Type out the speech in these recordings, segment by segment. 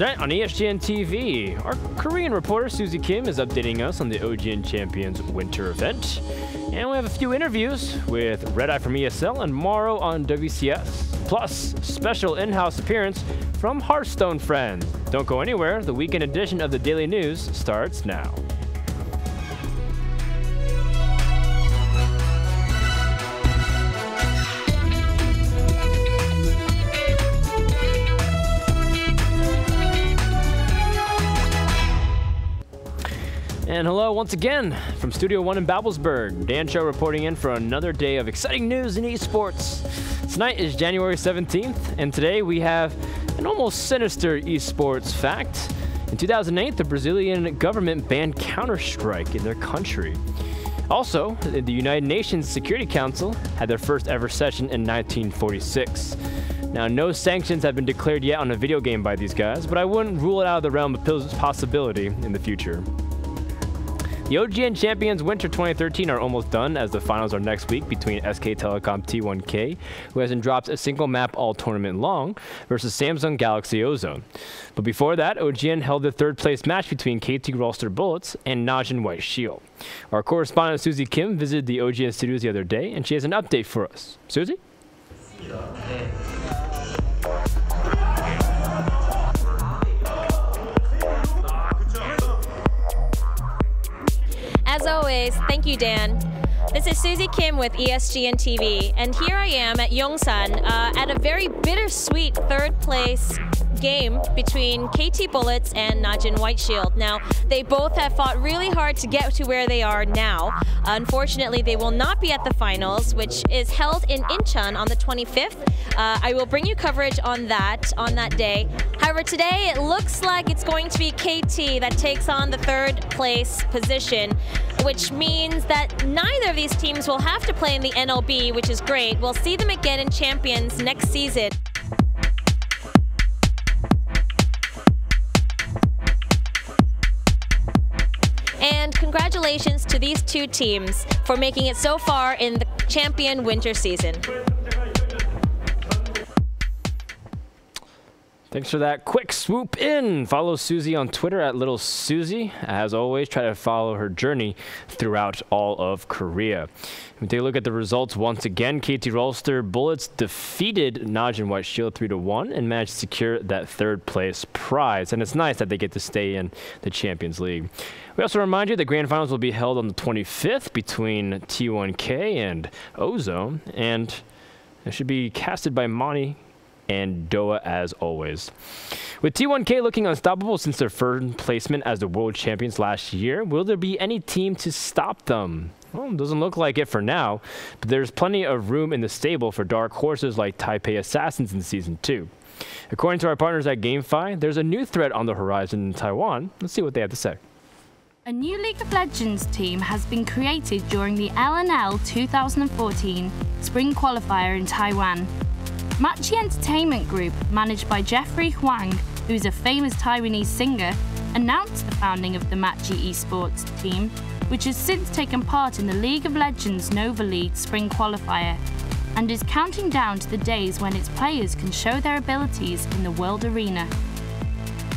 Tonight on ESGN TV, our Korean reporter Susie Kim is updating us on the OGN Champions Winter event. And we have a few interviews with Redeye from ESL and Morrow on WCS. Plus, special in-house appearance from Hearthstone friends. Don't go anywhere, the weekend edition of the Daily News starts now. And hello once again from Studio 1 in Babelsberg. Dan Cho reporting in for another day of exciting news in esports. Tonight is January 17th, and today we have an almost sinister esports fact. In 2008, the Brazilian government banned Counter-Strike in their country. Also, the United Nations Security Council had their first ever session in 1946. Now, no sanctions have been declared yet on a video game by these guys, but I wouldn't rule it out of the realm of possibility in the future. The OGN Champions Winter 2013 are almost done, as the finals are next week between SK Telecom T1K, who hasn't dropped a single map all tournament long, versus Samsung Galaxy Ozone. But before that, OGN held the third place match between KT Rolster Bullets and Najin White Shield. Our correspondent Susie Kim visited the OGN studios the other day, and she has an update for us. Susie? As always, thank you, Dan. This is Susie Kim with ESGN TV, and here I am at Yongsan at a very bittersweet third place game between KT Bullets and Najin White Shield. Now, they both have fought really hard to get to where they are now. Unfortunately, they will not be at the finals, which is held in Incheon on the 25th. I will bring you coverage on that day. However, today it looks like it's going to be KT that takes on the third place position, which means that neither of these teams will have to play in the NLB, which is great. We'll see them again in Champions next season. And congratulations to these two teams for making it so far in the Champion Winter season. Thanks for that quick swoop in. Follow Susie on Twitter at Little Susie. As always, try to follow her journey throughout all of Korea. We take a look at the results once again. KT Rolster Bullets defeated Najin White Shield 3-1 and managed to secure that third place prize. And it's nice that they get to stay in the Champions League. We also remind you the grand finals will be held on the 25th between T1K and Ozone, and it should be casted by Monty and Doa as always. With T1K looking unstoppable since their third placement as the world champions last year, will there be any team to stop them? Well, it doesn't look like it for now, but there's plenty of room in the stable for dark horses like Taipei Assassins in Season 2. According to our partners at Gamefy, there's a new threat on the horizon in Taiwan. Let's see what they have to say. A new League of Legends team has been created during the LNL 2014 Spring Qualifier in Taiwan. Matchy Entertainment Group, managed by Jeffrey Huang, who is a famous Taiwanese singer, announced the founding of the Matchy Esports team, which has since taken part in the League of Legends Nova League Spring Qualifier, and is counting down to the days when its players can show their abilities in the world arena.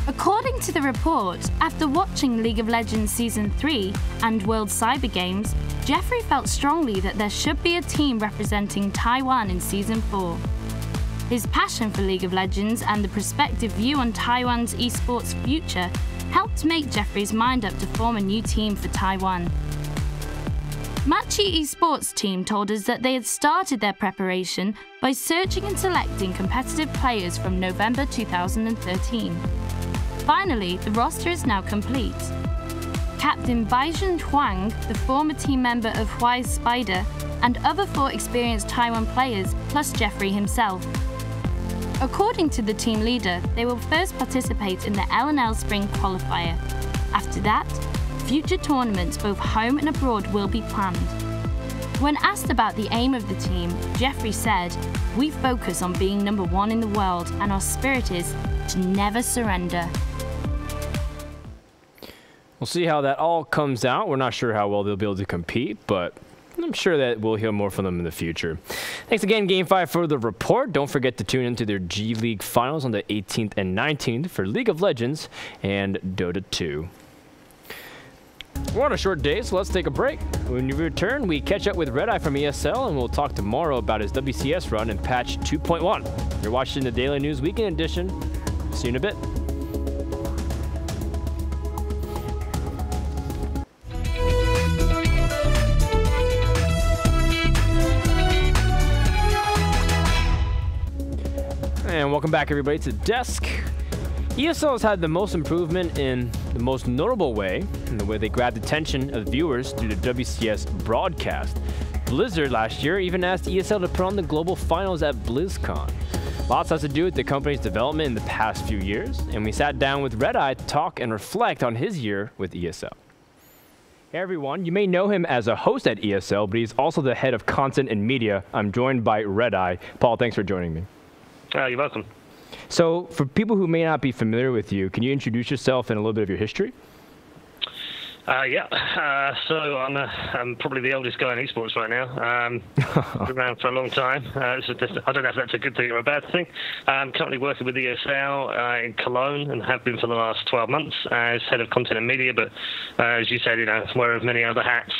According to the report, after watching League of Legends Season 3 and World Cyber Games, Jeffrey felt strongly that there should be a team representing Taiwan in Season 4. His passion for League of Legends and the prospective view on Taiwan's esports future helped make Jeffrey's mind up to form a new team for Taiwan. Matchy Esports team told us that they had started their preparation by searching and selecting competitive players from November 2013. Finally, the roster is now complete. Captain Baizhen Huang, the former team member of Huai's Spider, and other 4 experienced Taiwan players, plus Jeffrey himself. According to the team leader, they will first participate in the LNL Spring Qualifier. After that, future tournaments both home and abroad will be planned. When asked about the aim of the team, Jeffrey said, "We focus on being number 1 in the world, and our spirit is to never surrender." We'll see how that all comes out. We're not sure how well they'll be able to compete, but I'm sure that we'll hear more from them in the future. Thanks again, Gamefy, for the report. Don't forget to tune into their G League finals on the 18th and 19th for League of Legends and Dota 2. We're on a short day, so let's take a break. When we return, we catch up with Redeye from ESL, and we'll talk to Morrow about his WCS run in patch 2.1. You're watching the Daily News Weekend Edition. See you in a bit. And welcome back, everybody, to Desk. ESL has had the most improvement in the most notable way, in the way they grabbed attention of viewers through the WCS broadcast. Blizzard last year even asked ESL to put on the global finals at BlizzCon. Lots has to do with the company's development in the past few years, and we sat down with Redeye to talk and reflect on his year with ESL. Hey everyone, you may know him as a host at ESL, but he's also the head of content and media. I'm joined by Redeye. Paul, thanks for joining me. You're welcome. So, for people who may not be familiar with you, can you introduce yourself and a little bit of your history? So I'm probably the oldest guy in esports right now. Been around for a long time. I don't know if that's a good thing or a bad thing. I'm currently working with ESL in Cologne and have been for the last 12 months as head of content and media. But as you said, wear many other hats.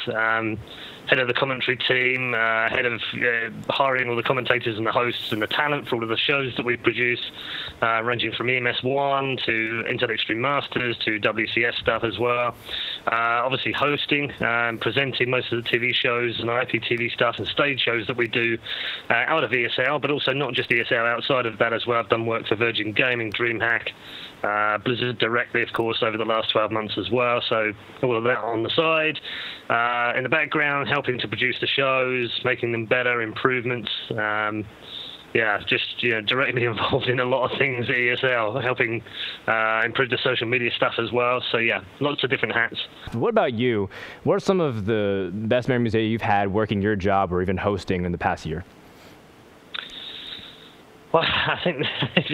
Head of the commentary team, head of hiring all the commentators and the hosts and the talent for all of the shows that we produce, ranging from EMS1 to Intel Extreme Masters to WCS stuff as well. Obviously hosting, presenting most of the TV shows and IPTV stuff and stage shows that we do out of ESL, but also not just ESL, outside of that as well. I've done work for Virgin Gaming, DreamHack, Blizzard directly, of course, over the last 12 months as well. So all of that on the side. In the background, helping to produce the shows, making them better, improvements. Just directly involved in a lot of things at ESL, helping improve the social media stuff as well. So yeah, lots of different hats. What about you? What are some of the best memories that you've had working your job or even hosting in the past year? Well, I think,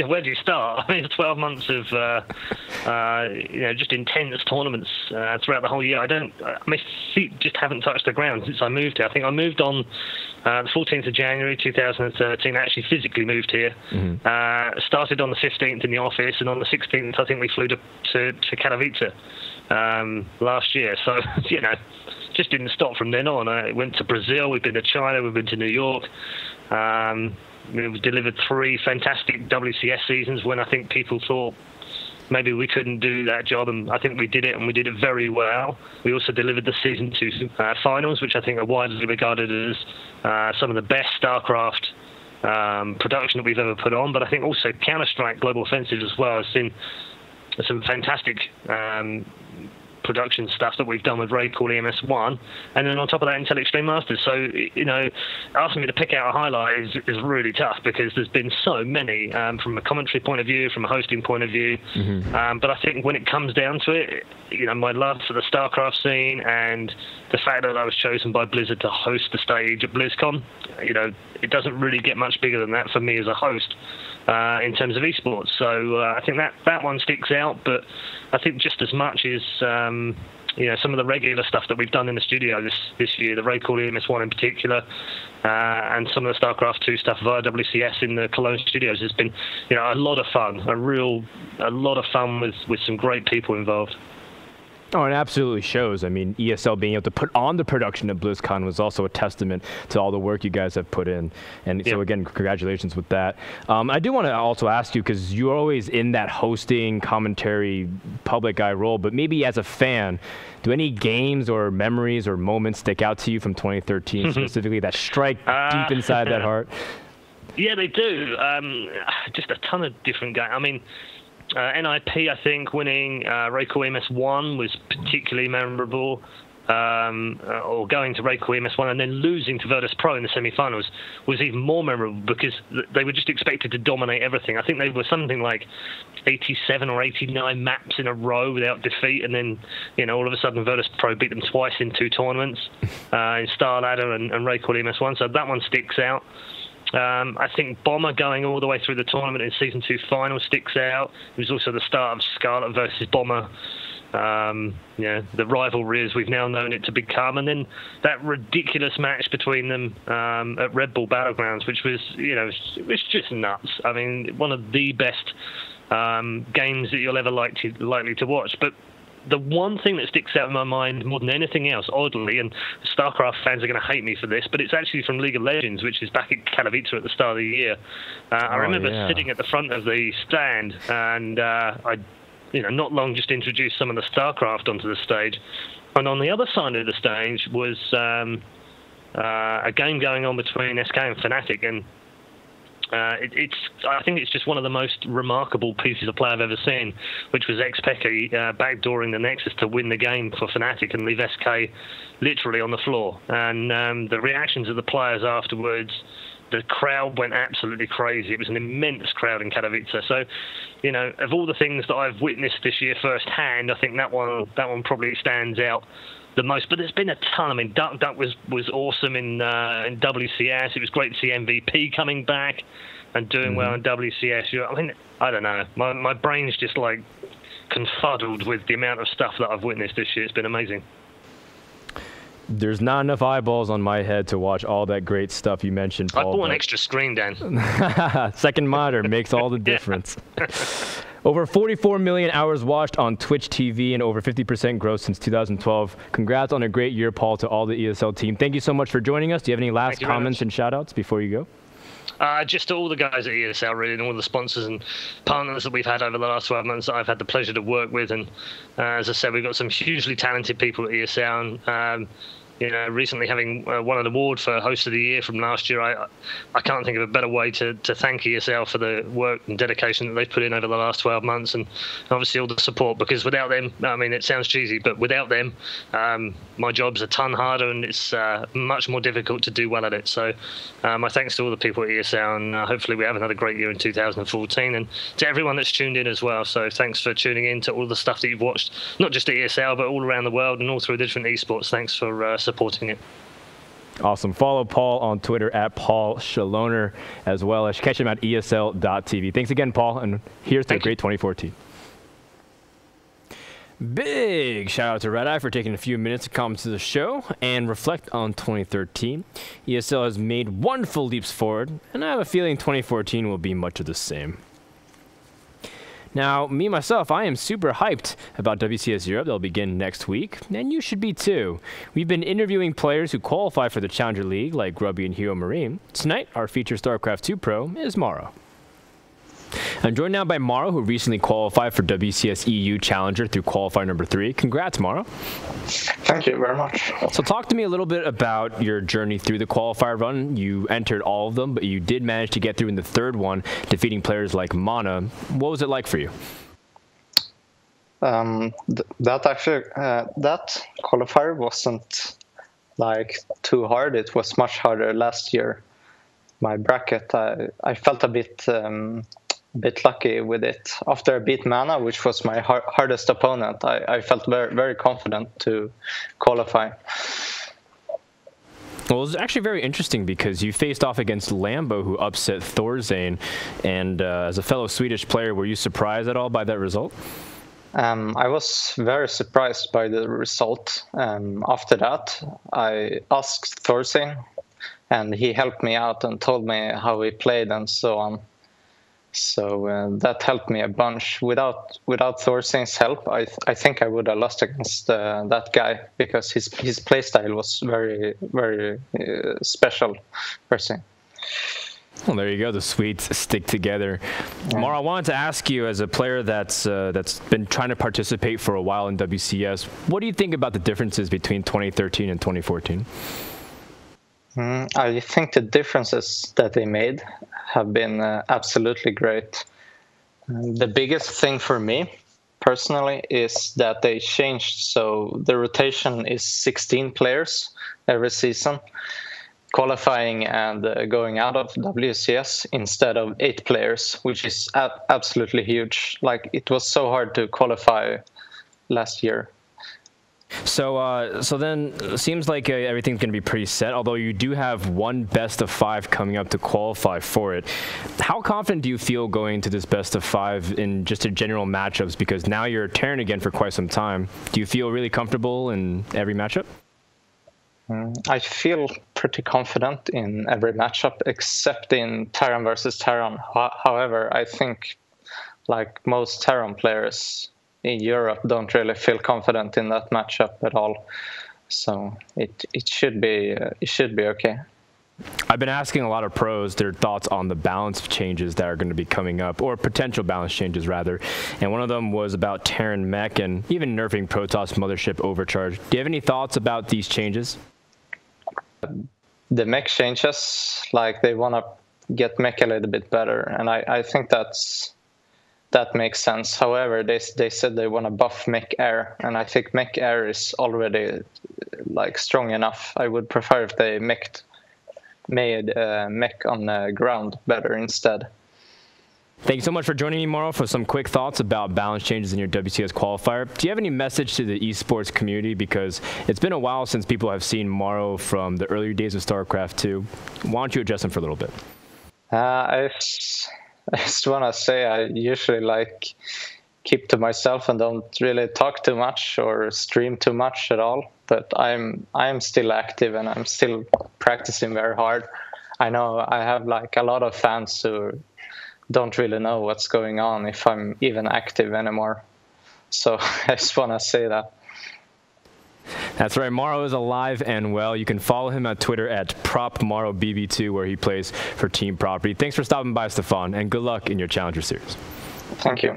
where do you start? I mean, it's 12 months of, just intense tournaments throughout the whole year. My feet just haven't touched the ground since I moved here. I think I moved on the 14th of January 2013. I actually physically moved here. Mm-hmm. Started on the 15th in the office, and on the 16th, I think we flew to Katowice last year. So, just didn't stop from then on. I went to Brazil, we've been to China, we've been to New York. We've delivered 3 fantastic WCS seasons when I think people thought maybe we couldn't do that job, and I think we did it, and we did it very well. We also delivered the Season 2 finals, which I think are widely regarded as some of the best StarCraft production that we've ever put on, but I think also Counter-Strike Global Offensive as well has seen some fantastic production stuff that we've done with Raid Call EMS1, and then on top of that, Intel Extreme Masters. So, asking me to pick out a highlight is really tough because there's been so many from a commentary point of view, from a hosting point of view. Mm-hmm. But I think when it comes down to it, my love for the StarCraft scene and the fact that I was chosen by Blizzard to host the stage at BlizzCon, it doesn't really get much bigger than that for me as a host. In terms of esports, so I think that one sticks out. But I think just as much as some of the regular stuff that we've done in the studio this year, the Raid Call EMS1 in particular, and some of the StarCraft 2 stuff via WCS in the Cologne studios has been a lot of fun, a lot of fun with some great people involved. Oh, it absolutely shows. I mean, ESL being able to put on the production at BlizzCon was also a testament to all the work you guys have put in. And so, again, congratulations with that. I do want to also ask you, because you're always in that hosting, commentary, public guy role, but maybe as a fan, do any games or memories or moments stick out to you from 2013 specifically that strike deep inside that heart? Yeah, they do. Just a ton of different games. I mean, NIP, I think, winning Raid Call EMS1 was particularly memorable. Or going to Raid Call EMS1 and then losing to Virtus Pro in the semi-finals was even more memorable because they were just expected to dominate everything. I think they were something like 87 or 89 maps in a row without defeat, and then all of a sudden Virtus Pro beat them twice in 2 tournaments in Star Ladder and Raid Call EMS1. So that one sticks out. I think Bomber going all the way through the tournament in Season 2 final sticks out. It was also the start of Scarlet versus Bomber The rivalry as we've now known it to become, and then that ridiculous match between them at Red Bull Battlegrounds, which was, it was just nuts. I mean, one of the best games that you'll ever likely to watch. But the one thing that sticks out in my mind more than anything else, oddly, and StarCraft fans are going to hate me for this, but it's actually from League of Legends, which is back at Katowice at the start of the year. I remember sitting at the front of the stand, and I not long just introduced some of the StarCraft onto the stage. And on the other side of the stage was a game going on between SK and Fnatic, and I think it's just one of the most remarkable pieces of play I've ever seen, which was Xpeki backdooring the Nexus to win the game for Fnatic and leave SK literally on the floor. And the reactions of the players afterwards, the crowd went absolutely crazy. It was an immense crowd in Katowice. So, of all the things that I've witnessed this year firsthand, I think that one probably stands out the most. But there's been a ton. I mean, Duck was awesome in WCS. It was great to see MVP coming back and doing well in WCS. I mean, I don't know. My brain's just like confuddled with the amount of stuff that I've witnessed this year. It's been amazing. There's not enough eyeballs on my head to watch all that great stuff you mentioned, Paul. I bought an extra screen, Dan. Second monitor makes all the difference. Over 44 million hours watched on Twitch TV and over 50% growth since 2012. Congrats on a great year, Paul, to all the ESL team. Thank you so much for joining us. Do you have any last comments and shout-outs before you go? Just to all the guys at ESL, really, and all the sponsors and partners that we've had over the last 12 months that I've had the pleasure to work with. And as I said, we've got some hugely talented people at ESL. And, recently having won an award for Host of the Year from last year, I can't think of a better way to thank ESL for the work and dedication that they've put in over the last 12 months, and obviously all the support, because without them, I mean, it sounds cheesy, but without them, my job's a ton harder and it's much more difficult to do well at it. So my thanks to all the people at ESL, and hopefully we have another great year in 2014, and to everyone that's tuned in as well. So thanks for tuning in to all the stuff that you've watched, not just at ESL, but all around the world and all through different esports. Thanks for supporting it. Awesome. Follow Paul on Twitter at Paul Shaloner, as well as catch him at ESL.tv. Thanks again, Paul, and here's to a great 2014. Big shout out to Redeye for taking a few minutes to come to the show and reflect on 2013. ESL has made wonderful leaps forward, and I have a feeling 2014 will be much of the same. Now, me, myself, I am super hyped about WCS Europe. They'll begin next week, and you should be too. We've been interviewing players who qualify for the Challenger League, like Grubby and Hero Marine. Tonight, our featured StarCraft 2 pro is Morrow. I'm joined now by Morrow, who recently qualified for WCS EU Challenger through qualifier number 3. Congrats, Morrow. Thank you very much. So talk to me a little bit about your journey through the qualifier run. You entered all of them, but you did manage to get through in the third one, defeating players like Mana. What was it like for you? That qualifier wasn't like too hard. It was much harder last year. My bracket, I felt a bit lucky with it. After I beat Mana, which was my hardest opponent, I felt very, very confident to qualify. Well, it was actually very interesting because you faced off against Lambo, who upset Thorzane. And as a fellow Swedish player, were you surprised at all by that result? I was very surprised by the result. After that, I asked Thorzane, and he helped me out and told me how he played and so on. So that helped me a bunch. Without Thorzane's help, I think I would have lost against that guy, because his playstyle was very, very special, per se. Well, there you go. The Swedes stick together. Yeah. Morrow, I wanted to ask you, as a player that's been trying to participate for a while in WCS, what do you think about the differences between 2013 and 2014? I think the differences that they made have been absolutely great. The biggest thing for me, personally, is that they changed. So the rotation is 16 players every season, qualifying and going out of WCS instead of 8 players, which is absolutely huge. Like, it was so hard to qualify last year. So then it seems like everything's going to be pretty set, although you do have one best of 5 coming up to qualify for it. How confident do you feel going to this best of 5 in just a general matchups? Because now you're Terran again for quite some time. Do you feel really comfortable in every matchup? I feel pretty confident in every matchup except in Terran versus Terran. However, I think like most Terran players in Europe don't really feel confident in that matchup at all. So it should be okay. I've been asking a lot of pros their thoughts on the balance changes that are going to be coming up, or potential balance changes rather. And one of them was about Terran Mech and even nerfing Protoss Mothership Overcharge. Do you have any thoughts about these changes? The mech changes, like they want to get mech a little bit better, and I think that makes sense. However, they said they want to buff mech air, and I think mech air is already like strong enough. I would prefer if they made mech on the ground better instead. Thank you so much for joining me, Morrow, for some quick thoughts about balance changes in your WCS qualifier. Do you have any message to the esports community? Because it's been a while since people have seen Morrow from the earlier days of StarCraft 2. Why don't you address them for a little bit? I just want to say I usually keep to myself and don't really talk too much or stream too much at all. But I'm still active and I'm still practicing very hard. I know I have a lot of fans who don't really know what's going on if I'm even active anymore. So I just want to say that. That's right. Morrow is alive and well. You can follow him on Twitter at PropMorrowBB2, where he plays for Team Property. Thanks for stopping by, Stefan, and good luck in your Challenger Series. Thank you.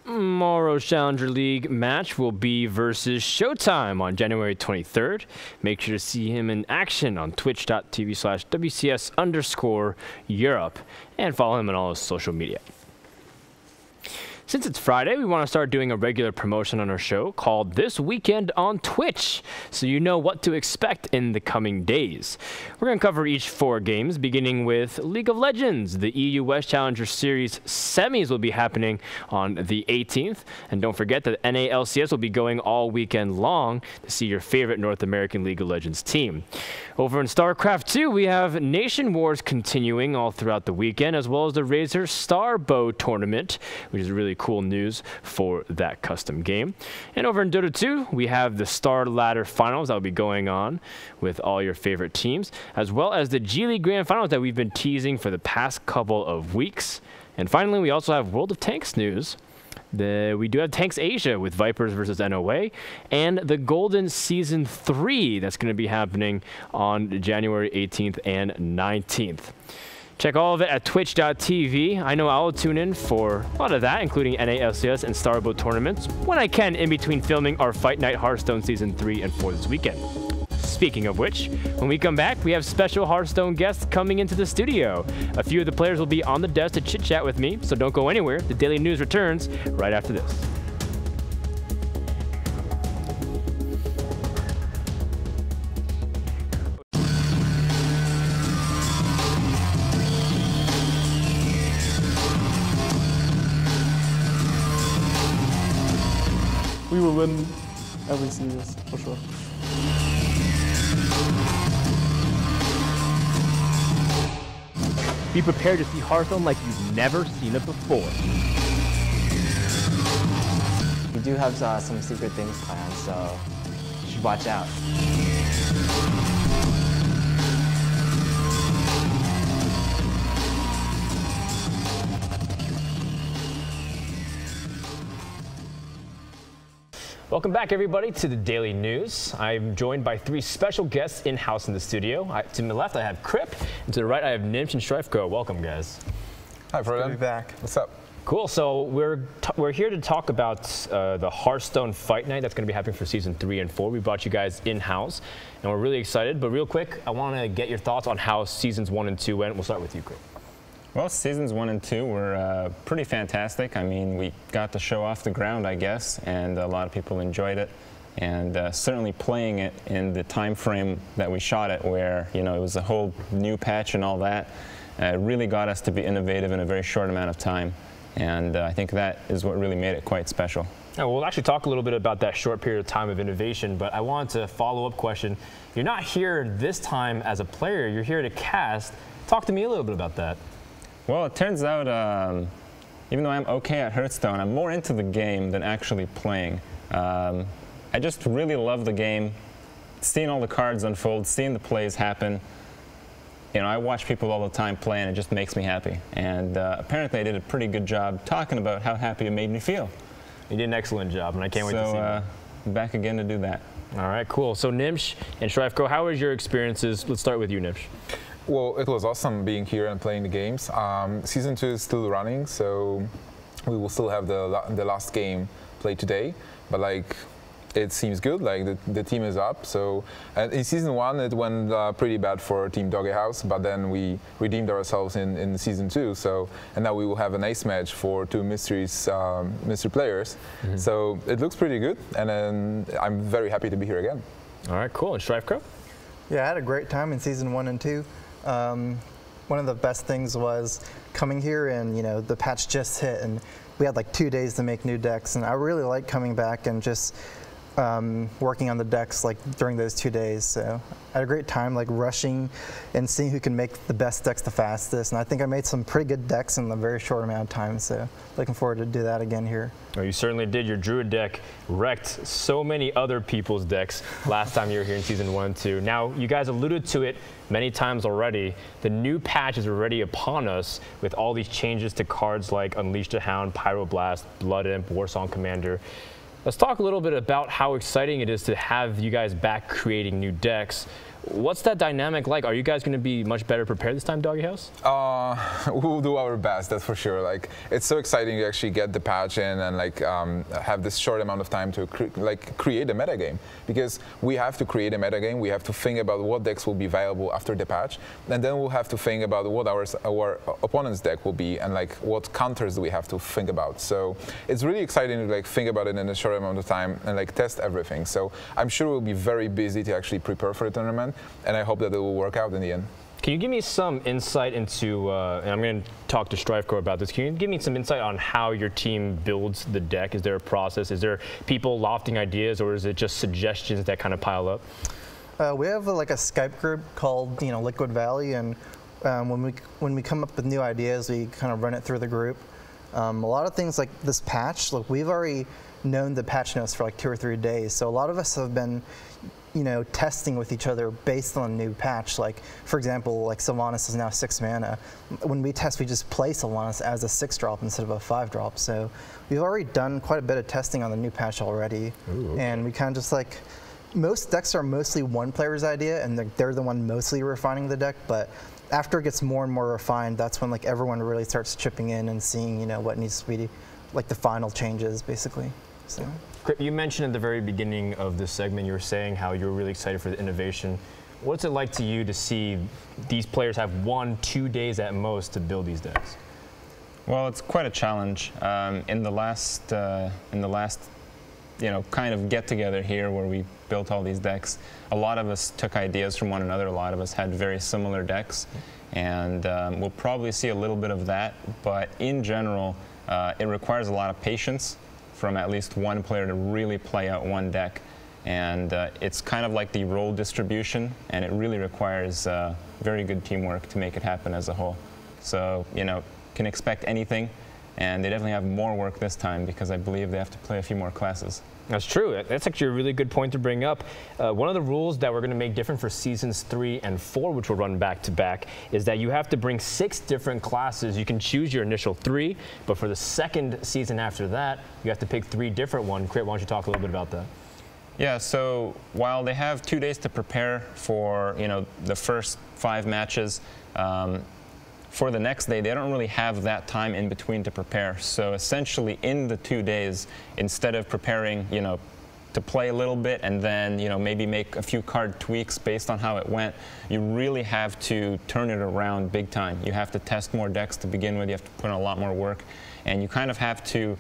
Morrow's Challenger League match will be versus Showtime on January 23rd. Make sure to see him in action on twitch.tv/WCS_Europe and follow him on all his social media. Since it's Friday, we want to start doing a regular promotion on our show called This Weekend on Twitch, so you know what to expect in the coming days. We're going to cover each 4 games, beginning with League of Legends. The EU West Challenger Series semis will be happening on the 18th. And don't forget that NALCS will be going all weekend long to see your favorite North American League of Legends team. Over in StarCraft 2, we have Nation Wars continuing all throughout the weekend, as well as the Razer Starbow tournament, which is really cool news for that custom game. And over in Dota 2, we have the Star Ladder Finals that will be going on with all your favorite teams, as well as the G League Grand Finals that we've been teasing for the past couple of weeks. And finally, we also have World of Tanks news. We do have Tanks Asia with Vipers versus NOA, and the Golden Season 3 that's going to be happening on January 18th and 19th. Check all of it at twitch.tv. I know I'll tune in for a lot of that, including NALCS and Starbow tournaments, when I can in between filming our Fight Night Hearthstone Season 3 and 4 this weekend. Speaking of which, when we come back, we have special Hearthstone guests coming into the studio. A few of the players will be on the desk to chit-chat with me, so don't go anywhere. The Daily News returns right after this. We will win every series, for sure. Be prepared to see Hearthstone like you've never seen it before. We do have some secret things planned, so you should watch out. Welcome back, everybody, to the Daily News. I'm joined by 3 special guests in-house in the studio. To my left, I have Crip, and to the right, I have Nimch and Strifeko. Welcome, guys. Hi, Frodo. Be back. What's up? Cool. So we're here to talk about the Hearthstone Fight Night that's going to be happening for Season 3 and 4. We brought you guys in-house, and we're really excited. But real quick, I want to get your thoughts on how Seasons 1 and 2 went. We'll start with you, Crip. Well, Seasons 1 and 2 were pretty fantastic. I mean, we got the show off the ground, I guess, and a lot of people enjoyed it. And certainly playing it in the time frame that we shot it, where, you know, it was a whole new patch and all that, really got us to be innovative in a very short amount of time. And I think that is what really made it quite special. Now, we'll actually talk a little bit about that short period of time of innovation, but I want to follow-up question. You're not here this time as a player, you're here to cast. Talk to me a little bit about that. Well, it turns out, even though I'm okay at Hearthstone, I'm more into the game than actually playing. I just really love the game, seeing all the cards unfold, seeing the plays happen. You know, I watch people all the time play, and it just makes me happy. And apparently I did a pretty good job talking about how happy it made me feel. You did an excellent job, and I can't wait to see you. Back again to do that. All right, cool. So Nimsh and Shrivko, how was your experiences? Let's start with you, Nimsh. Well, it was awesome being here and playing the games. Season 2 is still running, so we will still have the last game played today. But like, it seems good. Like the team is up. So in Season 1, it went pretty bad for Team Doggy House, but then we redeemed ourselves in Season 2. So and now we will have an ace match for 2 mystery players. So it looks pretty good, and I'm very happy to be here again. All right, cool. And Shrivko? Yeah, I had a great time in Season 1 and 2. One of the best things was coming here, and you know, the patch just hit, and we had like 2 days to make new decks, and I really like coming back and just working on the decks like during those 2 days. So I had a great time like rushing and seeing who can make the best decks the fastest, and I think I made some pretty good decks in a very short amount of time, so looking forward to do that again here. Well, you certainly did. Your Druid deck wrecked so many other people's decks last time you were here in Season 1 and 2. Now, you guys alluded to it many times already. The new patch is already upon us with all these changes to cards like Unleash the Hound, Pyroblast, Blood Imp, Warsong Commander. Let's talk a little bit about how exciting it is to have you guys back creating new decks. What's that dynamic like? Are you guys going to be much better prepared this time, Doggy House? We'll do our best, that's for sure. Like, it's so exciting to actually get the patch in and like have this short amount of time to create a metagame, because we have to create a metagame. We have to think about what decks will be viable after the patch, and then we'll have to think about what our opponent's deck will be, and like what counters do we have to think about. So it's really exciting to like think about it in a short amount of time and like test everything. So I'm sure we'll be very busy to actually prepare for the tournament, and I hope that it will work out in the end. Can you give me some insight into, and I'm going to talk to Shrivko about this, can you give me some insight on how your team builds the deck? Is there a process? Is there people lofting ideas, or is it just suggestions that kind of pile up? We have like a Skype group called Liquid Valley, and when we come up with new ideas, we kind of run it through the group. A lot of things like this patch, look, we've already known the patch notes for like 2 or 3 days, so a lot of us have been testing with each other based on a new patch. Like, for example, like Sylvanas is now 6 mana. When we test, we just play Sylvanas as a 6-drop instead of a 5-drop. So we've already done quite a bit of testing on the new patch already. Ooh, okay. And we kind of just like, most decks are mostly one player's idea, and they're the one mostly refining the deck, but after it gets more and more refined, that's when like everyone really starts chipping in and seeing what needs to be like the final changes, basically. So. You mentioned at the very beginning of this segment, you were saying how you're really excited for the innovation. What's it like to you to see these players have 1-2 days at most to build these decks? Well, it's quite a challenge. In the last kind of get-together here where we built all these decks, a lot of us took ideas from one another. A lot of us had very similar decks, and we'll probably see a little bit of that. But in general, it requires a lot of patience from at least one player to really play out one deck. And it's kind of like the role distribution, and it really requires very good teamwork to make it happen as a whole. So, can expect anything, and they definitely have more work this time because I believe they have to play a few more classes. That's true. That's actually a really good point to bring up. One of the rules that we're going to make different for Seasons 3 and 4, which will run back to back, is that you have to bring 6 different classes. You can choose your initial 3, but for the second season after that, you have to pick 3 different ones. Crit, why don't you talk a little bit about that? Yeah, so while they have 2 days to prepare for the first 5 matches, for the next day, they don't really have that time in between to prepare. So essentially, in the 2 days, instead of preparing, to play a little bit and then, maybe make a few card tweaks based on how it went, you really have to turn it around big time. You have to test more decks to begin with. You have to put in a lot more work. And you kind of have to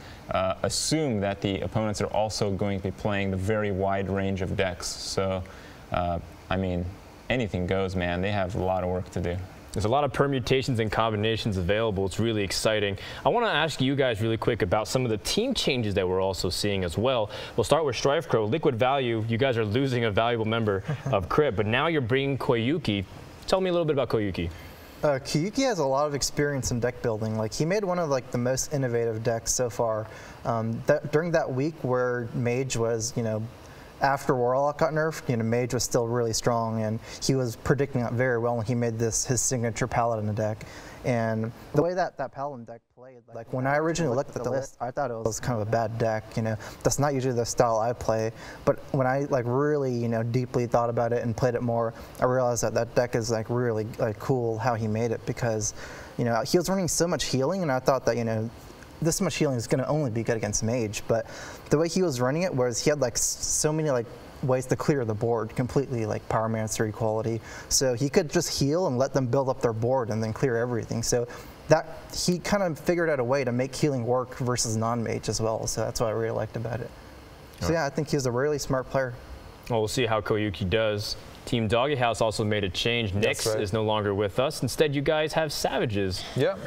assume that the opponents are also going to be playing the very wide range of decks. So, I mean, anything goes, man. They have a lot of work to do. There's a lot of permutations and combinations available. It's really exciting. I want to ask you guys really quick about some of the team changes that we're also seeing as well. We'll start with StrifeCrow. Liquid Value, you guys are losing a valuable member of Crip, but now you're bringing Koyuki. Tell me a little bit about Koyuki. Koyuki has a lot of experience in deck building. Like, he made one of the most innovative decks so far. During that week where Mage was, after Warlock got nerfed, Mage was still really strong, and he was predicting that very well, and he made this his signature Paladin deck. And the way that Paladin deck played, like when I originally looked at the list, I thought it was kind of a bad deck. That's not usually the style I play. But when I really, deeply thought about it and played it more, I realized that that deck is really cool how he made it, because, he was running so much healing, and I thought that this much healing is going to only be good against Mage. But the way he was running it was he had so many ways to clear the board completely, like Pyromancer equality. So he could just heal and let them build up their board and then clear everything. So that he kind of figured out a way to make healing work versus non-Mage as well. So that's what I really liked about it. So yeah, I think he's a really smart player. Well, we'll see how Koyuki does. Team Doggy House also made a change. Nyx is no longer with us. Instead, you guys have Savages. Yeah.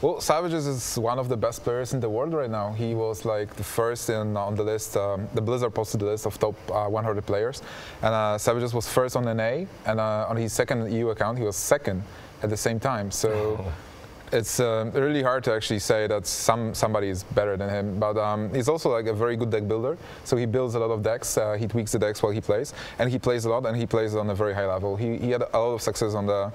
Well, Savages is one of the best players in the world right now. He was the first on the list. The Blizzard posted the list of top 100 players, and Savages was first on NA, and on his second EU account, he was second at the same time. So it's really hard to actually say that somebody is better than him. But he's also a very good deck builder. So he builds a lot of decks. He tweaks the decks while he plays, and he plays a lot, and he plays on a very high level. He had a lot of success on the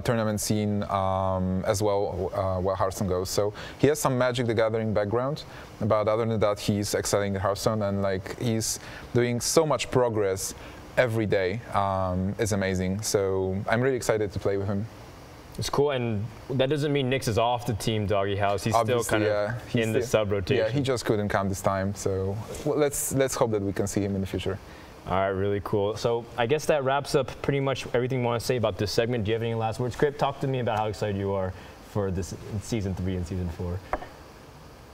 tournament scene as well, where Hearthstone goes. So he has some Magic the Gathering background, but other than that, he's excelling at Hearthstone, and he's doing so much progress every day. It's amazing. So I'm really excited to play with him. It's cool, and that doesn't mean Nyx is off the Team Doggy House. He's obviously, still kind of in the sub-rotation. Yeah, he just couldn't come this time, so let's hope that we can see him in the future. All right, really cool. So I guess that wraps up pretty much everything we want to say about this segment. Do you have any last words? Crip, talk to me about how excited you are for this Season 3 and Season 4.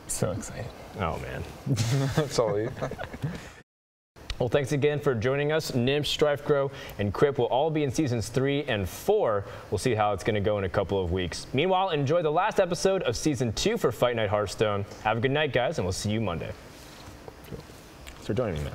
So excited. Oh, man. Sorry. Well, thanks again for joining us. Nymph, StrifeCrow, and Crip will all be in Seasons 3 and 4. We'll see how it's going to go in a couple of weeks. Meanwhile, enjoy the last episode of Season 2 for Fight Night Hearthstone. Have a good night, guys, and we'll see you Monday. Thanks for joining me, man.